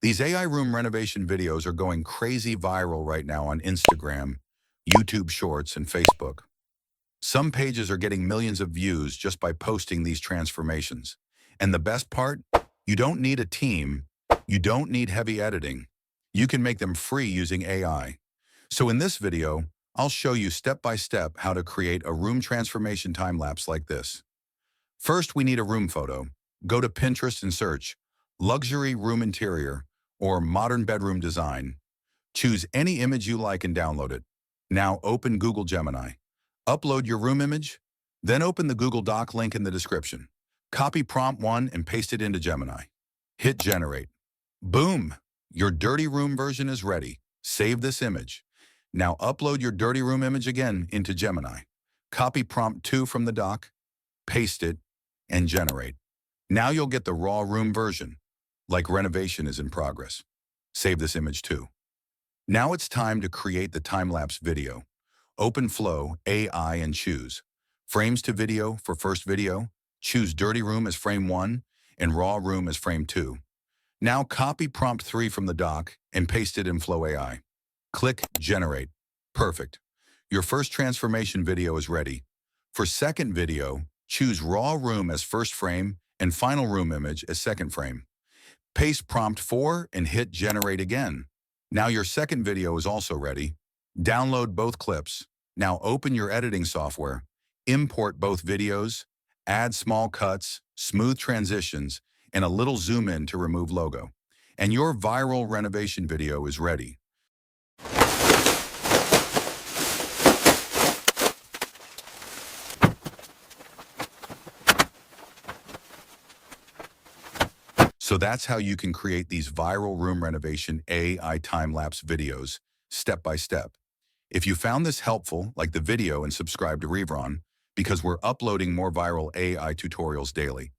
These AI room renovation videos are going crazy viral right now on Instagram, YouTube Shorts, and Facebook. Some pages are getting millions of views just by posting these transformations. And the best part? You don't need a team. You don't need heavy editing. You can make them free using AI. So in this video, I'll show you step by step how to create a room transformation time lapse like this. First, we need a room photo. Go to Pinterest and search luxury room interior or modern bedroom design. Choose any image you like and download it. Now open Google Gemini. Upload your room image, then open the Google Doc link in the description. Copy prompt 1 and paste it into Gemini. Hit generate. Boom! Your dirty room version is ready. Save this image. Now upload your dirty room image again into Gemini. Copy prompt 2 from the doc, paste it, and generate. Now you'll get the raw room version, like renovation is in progress. Save this image too. Now it's time to create the time-lapse video. Open Flow, AI, and choose Frames to Video for first video. Choose Dirty Room as frame 1 and Raw Room as frame 2. Now copy prompt 3 from the doc and paste it in Flow AI. Click Generate. Perfect. Your first transformation video is ready. For second video, choose Raw Room as first frame and Final Room image as second frame. Paste prompt 4 and hit Generate again. Now your second video is also ready. Download both clips. Now open your editing software. Import both videos. Add small cuts, smooth transitions, and a little zoom in to remove logo. And your viral renovation video is ready. So that's how you can create these viral room renovation AI time-lapse videos, step by step. If you found this helpful, like the video and subscribe to Revron, because we're uploading more viral AI tutorials daily.